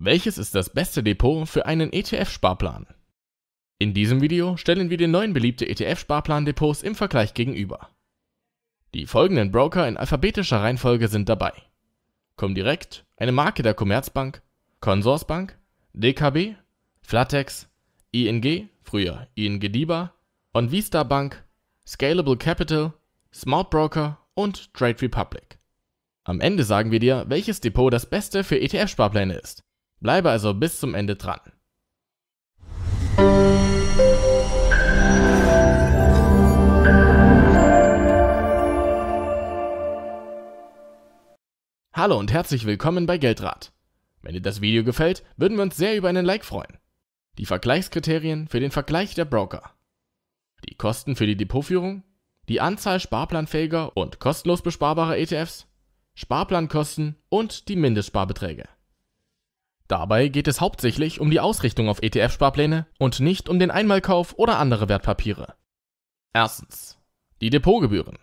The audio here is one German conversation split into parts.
Welches ist das beste Depot für einen ETF-Sparplan? In diesem Video stellen wir dir 9 beliebte ETF-Sparplan-Depots im Vergleich gegenüber. Die folgenden Broker in alphabetischer Reihenfolge sind dabei: Comdirect, eine Marke der Commerzbank, Consorsbank, DKB, Flatex, ING, früher ING DiBa, OnVista Bank, Scalable Capital, Smart Broker und Trade Republic. Am Ende sagen wir dir, welches Depot das beste für ETF-Sparpläne ist. Bleibe also bis zum Ende dran. Hallo und herzlich willkommen bei Geldrat. Wenn dir das Video gefällt, würden wir uns sehr über einen Like freuen. Die Vergleichskriterien für den Vergleich der Broker. Die Kosten für die Depotführung, die Anzahl sparplanfähiger und kostenlos besparbarer ETFs, Sparplankosten und die Mindestsparbeträge. Dabei geht es hauptsächlich um die Ausrichtung auf ETF-Sparpläne und nicht um den Einmalkauf oder andere Wertpapiere. Erstens. Die Depotgebühren.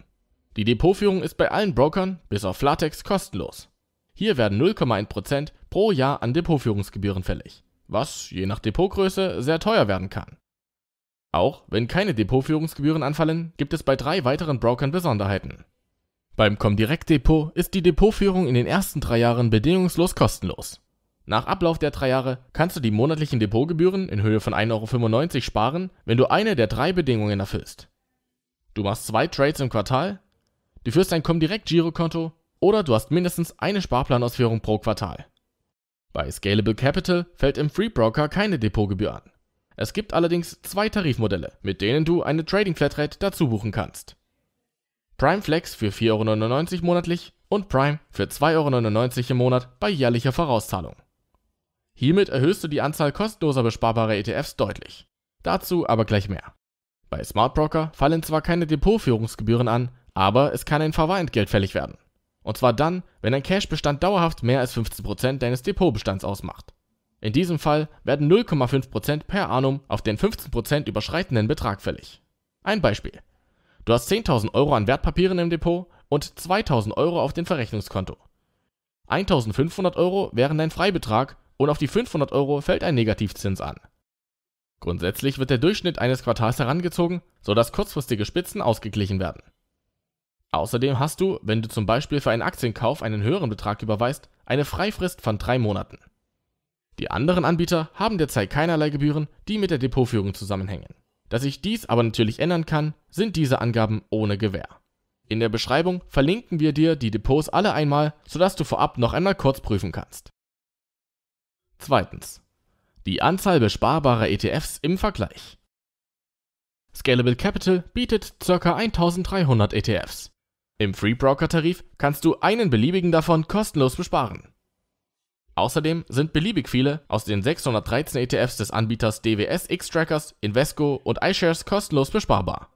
Die Depotführung ist bei allen Brokern, bis auf Flatex, kostenlos. Hier werden 0,1% pro Jahr an Depotführungsgebühren fällig, was je nach Depotgröße sehr teuer werden kann. Auch wenn keine Depotführungsgebühren anfallen, gibt es bei 3 weiteren Brokern Besonderheiten. Beim Comdirect Depot ist die Depotführung in den ersten 3 Jahren bedingungslos kostenlos. Nach Ablauf der 3 Jahre kannst du die monatlichen Depotgebühren in Höhe von 1,95 € sparen, wenn du eine der 3 Bedingungen erfüllst. Du machst 2 Trades im Quartal, du führst ein Comdirect Girokonto oder du hast mindestens eine Sparplanausführung pro Quartal. Bei Scalable Capital fällt im Free Broker keine Depotgebühr an. Es gibt allerdings 2 Tarifmodelle, mit denen du eine Trading Flatrate dazu buchen kannst. Prime Flex für 4,99 € monatlich und Prime für 2,99 € im Monat bei jährlicher Vorauszahlung. Hiermit erhöhst du die Anzahl kostenloser besparbarer ETFs deutlich. Dazu aber gleich mehr. Bei Smart Broker fallen zwar keine Depotführungsgebühren an, aber es kann ein Verwahrentgelt fällig werden. Und zwar dann, wenn ein Cashbestand dauerhaft mehr als 15% deines Depotbestands ausmacht. In diesem Fall werden 0,5% per annum auf den 15% überschreitenden Betrag fällig. Ein Beispiel. Du hast 10.000 € an Wertpapieren im Depot und 2.000 € auf dem Verrechnungskonto. 1.500 € wären dein Freibetrag und auf die 500 € fällt ein Negativzins an. Grundsätzlich wird der Durchschnitt eines Quartals herangezogen, sodass kurzfristige Spitzen ausgeglichen werden. Außerdem hast du, wenn du zum Beispiel für einen Aktienkauf einen höheren Betrag überweist, eine Freifrist von 3 Monaten. Die anderen Anbieter haben derzeit keinerlei Gebühren, die mit der Depotführung zusammenhängen. Da sich dies aber natürlich ändern kann, sind diese Angaben ohne Gewähr. In der Beschreibung verlinken wir dir die Depots alle einmal, sodass du vorab noch einmal kurz prüfen kannst. Zweitens. Die Anzahl besparbarer ETFs im Vergleich. Scalable Capital bietet ca. 1300 ETFs. Im Free Broker Tarif kannst du einen beliebigen davon kostenlos besparen. Außerdem sind beliebig viele aus den 613 ETFs des Anbieters DWS Xtrackers, Invesco und iShares kostenlos besparbar.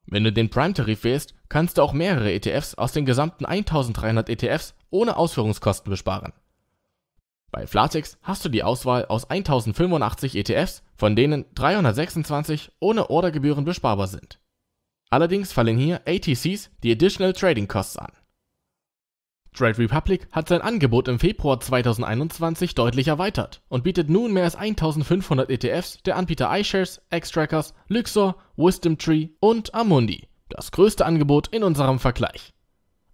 Wenn du den Prime-Tarif wählst, kannst du auch mehrere ETFs aus den gesamten 1300 ETFs ohne Ausführungskosten besparen. Bei Flatex hast du die Auswahl aus 1085 ETFs, von denen 326 ohne Ordergebühren besparbar sind. Allerdings fallen hier ATCs, die Additional Trading Costs, an. Trade Republic hat sein Angebot im Februar 2021 deutlich erweitert und bietet nun mehr als 1500 ETFs der Anbieter iShares, Xtrackers, Lyxor, WisdomTree und Amundi. Das größte Angebot in unserem Vergleich.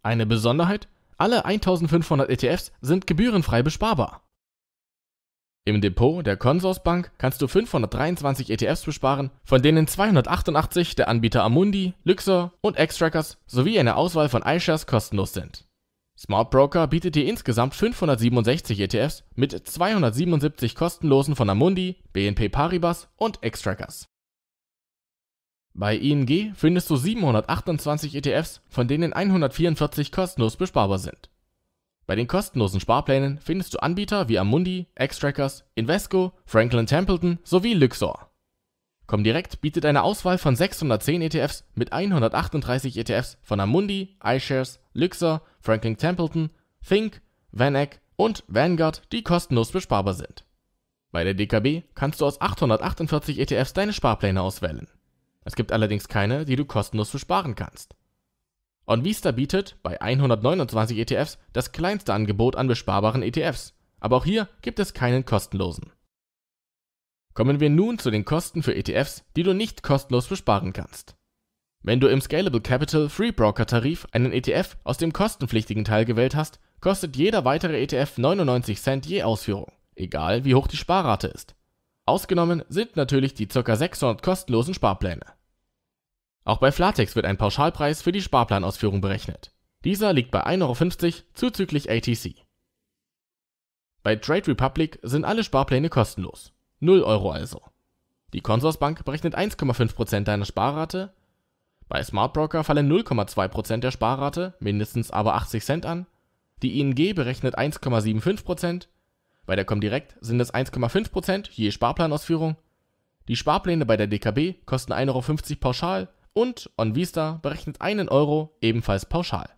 Eine Besonderheit: alle 1500 ETFs sind gebührenfrei besparbar. Im Depot der Consorsbank kannst du 523 ETFs besparen, von denen 288 der Anbieter Amundi, Lyxor und Xtrackers sowie eine Auswahl von iShares kostenlos sind. Smart Broker bietet dir insgesamt 567 ETFs mit 277 kostenlosen von Amundi, BNP Paribas und Xtrackers. Bei ING findest du 728 ETFs, von denen 144 kostenlos besparbar sind. Bei den kostenlosen Sparplänen findest du Anbieter wie Amundi, Xtrackers, Invesco, Franklin Templeton sowie Lyxor. Comdirect bietet eine Auswahl von 610 ETFs mit 138 ETFs von Amundi, iShares, Lyxor, Franklin Templeton, Think, VanEck und Vanguard, die kostenlos besparbar sind. Bei der DKB kannst du aus 848 ETFs deine Sparpläne auswählen. Es gibt allerdings keine, die du kostenlos besparen kannst. OnVista bietet bei 129 ETFs das kleinste Angebot an besparbaren ETFs, aber auch hier gibt es keinen kostenlosen. Kommen wir nun zu den Kosten für ETFs, die du nicht kostenlos besparen kannst. Wenn du im Scalable Capital Free Broker Tarif einen ETF aus dem kostenpflichtigen Teil gewählt hast, kostet jeder weitere ETF 99 Cent je Ausführung, egal wie hoch die Sparrate ist. Ausgenommen sind natürlich die ca. 600 kostenlosen Sparpläne. Auch bei Flatex wird ein Pauschalpreis für die Sparplanausführung berechnet. Dieser liegt bei 1,50 € zuzüglich ATC. Bei Trade Republic sind alle Sparpläne kostenlos. 0 € also. Die Consorsbank berechnet 1,5% deiner Sparrate. Bei Smartbroker fallen 0,2% der Sparrate, mindestens aber 80 Cent an. Die ING berechnet 1,75%. Bei der Comdirect sind es 1,5% je Sparplanausführung. Die Sparpläne bei der DKB kosten 1,50 € pauschal und OnVista berechnet 1 € ebenfalls pauschal.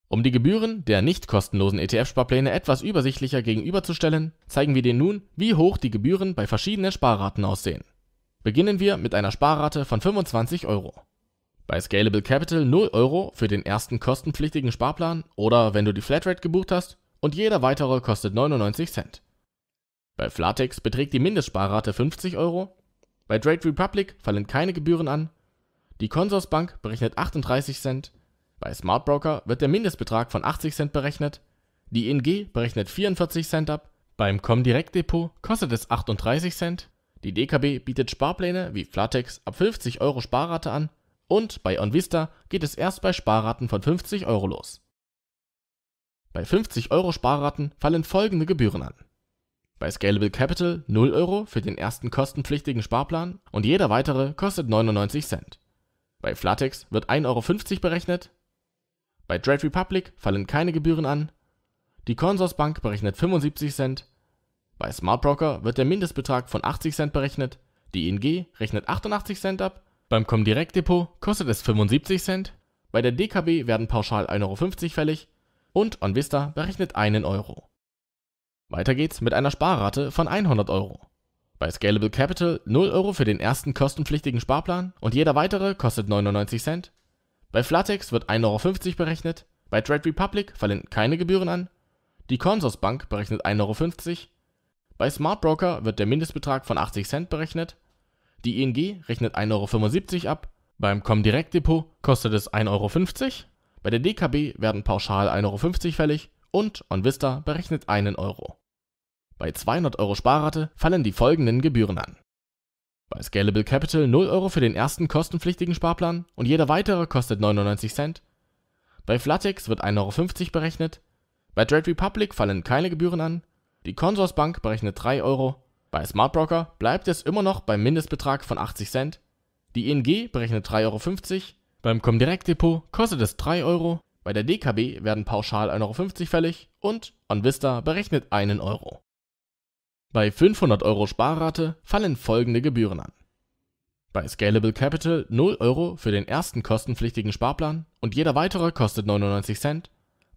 Um die Gebühren der nicht kostenlosen ETF-Sparpläne etwas übersichtlicher gegenüberzustellen, zeigen wir dir nun, wie hoch die Gebühren bei verschiedenen Sparraten aussehen. Beginnen wir mit einer Sparrate von 25 €. Bei Scalable Capital 0 € für den ersten kostenpflichtigen Sparplan oder wenn du die Flatrate gebucht hast und jeder weitere kostet 99 Cent. Bei Flatex beträgt die Mindestsparrate 50 €. Bei Trade Republic fallen keine Gebühren an. Die Consorsbank berechnet 38 Cent. Bei Smartbroker wird der Mindestbetrag von 80 Cent berechnet. Die ING berechnet 44 Cent ab. Beim Comdirect Depot kostet es 38 Cent. Die DKB bietet Sparpläne wie Flatex ab 50 € Sparrate an. Und bei OnVista geht es erst bei Sparraten von 50 € los. Bei 50 € Sparraten fallen folgende Gebühren an. Bei Scalable Capital 0 € für den ersten kostenpflichtigen Sparplan und jeder weitere kostet 99 Cent. Bei Flatex wird 1,50 € berechnet. Bei Trade Republic fallen keine Gebühren an. Die Consorsbank berechnet 75 Cent. Bei Smartbroker wird der Mindestbetrag von 80 Cent berechnet. Die ING rechnet 88 Cent ab. Beim Comdirect Depot kostet es 75 Cent. Bei der DKB werden pauschal 1,50 € fällig. Und OnVista berechnet 1 €. Weiter geht's mit einer Sparrate von 100 €. Bei Scalable Capital 0 € für den ersten kostenpflichtigen Sparplan und jeder weitere kostet 99 Cent. Bei Flatex wird 1,50 € berechnet. Bei Trade Republic fallen keine Gebühren an. Die Consorsbank berechnet 1,50 €. Bei Smartbroker wird der Mindestbetrag von 80 Cent berechnet. Die ING rechnet 1,75 € ab. Beim Comdirect Depot kostet es 1,50 €. Bei der DKB werden pauschal 1,50 € fällig und OnVista berechnet 1 €. Bei 200 € Sparrate fallen die folgenden Gebühren an. Bei Scalable Capital 0 € für den ersten kostenpflichtigen Sparplan und jeder weitere kostet 99 Cent. Bei Flatex wird 1,50 € berechnet. Bei Trade Republic fallen keine Gebühren an. Die Consorsbank berechnet 3 €. Bei Smartbroker bleibt es immer noch beim Mindestbetrag von 80 Cent. Die ING berechnet 3,50 €. Beim Comdirect Depot kostet es 3 €. Bei der DKB werden pauschal 1,50 € fällig und OnVista berechnet 1 €. Bei 500 € Sparrate fallen folgende Gebühren an. Bei Scalable Capital 0 € für den ersten kostenpflichtigen Sparplan und jeder weitere kostet 99 Cent.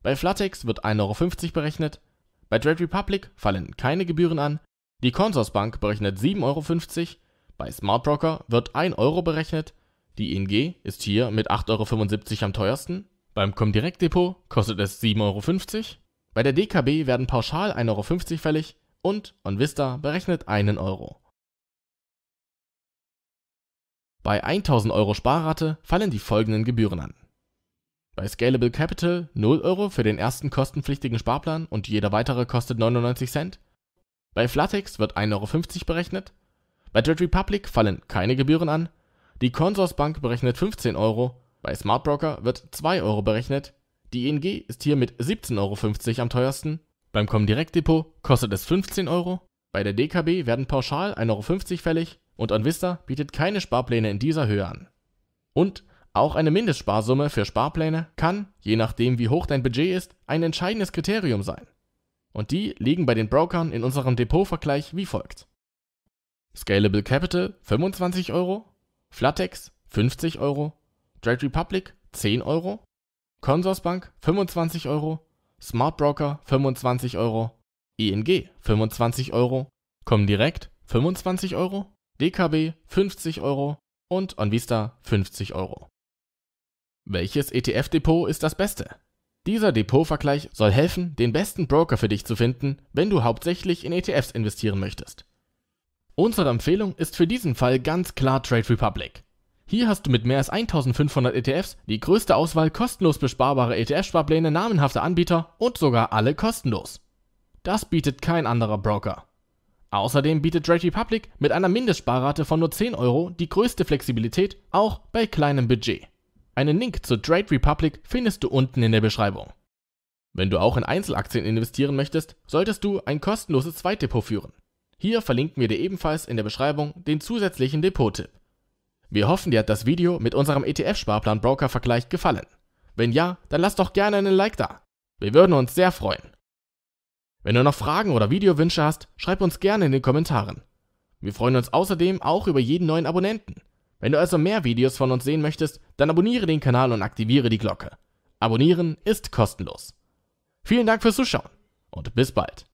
Bei Flatex wird 1,50 € berechnet. Bei Trade Republic fallen keine Gebühren an. Die Consorsbank berechnet 7,50 €. Bei Smartbroker wird 1 € berechnet. Die ING ist hier mit 8,75 € am teuersten. Beim Comdirect Depot kostet es 7,50 €. Bei der DKB werden pauschal 1,50 € fällig und OnVista berechnet 1 €. Bei 1000 € Sparrate fallen die folgenden Gebühren an. Bei Scalable Capital 0 € für den ersten kostenpflichtigen Sparplan und jeder weitere kostet 99 Cent. Bei Flatex wird 1,50 € berechnet. Bei Trade Republic fallen keine Gebühren an. Die Consorsbank berechnet 15 €. Bei Smartbroker wird 2 € berechnet. Die ING ist hier mit 17,50 € am teuersten. Beim Comdirect Depot kostet es 15 €. Bei der DKB werden pauschal 1,50 € fällig und OnVista bietet keine Sparpläne in dieser Höhe an. Und auch eine Mindestsparsumme für Sparpläne kann, je nachdem wie hoch dein Budget ist, ein entscheidendes Kriterium sein. Und die liegen bei den Brokern in unserem Depotvergleich wie folgt. Scalable Capital 25 €, Flatex 50 €, Trade Republic 10 €, Consorsbank 25 €, Smartbroker 25 €, ING 25 €, Comdirect 25 €, DKB 50 € und OnVista 50 €. Welches ETF-Depot ist das beste? Dieser Depotvergleich soll helfen, den besten Broker für dich zu finden, wenn du hauptsächlich in ETFs investieren möchtest. Unsere Empfehlung ist für diesen Fall ganz klar Trade Republic. Hier hast du mit mehr als 1500 ETFs die größte Auswahl kostenlos besparbare ETF-Sparpläne namenhafter Anbieter und sogar alle kostenlos. Das bietet kein anderer Broker. Außerdem bietet Trade Republic mit einer Mindestsparrate von nur 10 Euro die größte Flexibilität, auch bei kleinem Budget. Einen Link zu Trade Republic findest du unten in der Beschreibung. Wenn du auch in Einzelaktien investieren möchtest, solltest du ein kostenloses Zweitdepot führen. Hier verlinken wir dir ebenfalls in der Beschreibung den zusätzlichen Depot-Tipp. Wir hoffen, dir hat das Video mit unserem ETF-Sparplan-Broker-Vergleich gefallen. Wenn ja, dann lass doch gerne einen Like da. Wir würden uns sehr freuen. Wenn du noch Fragen oder Videowünsche hast, schreib uns gerne in den Kommentaren. Wir freuen uns außerdem auch über jeden neuen Abonnenten. Wenn du also mehr Videos von uns sehen möchtest, dann abonniere den Kanal und aktiviere die Glocke. Abonnieren ist kostenlos. Vielen Dank fürs Zuschauen und bis bald.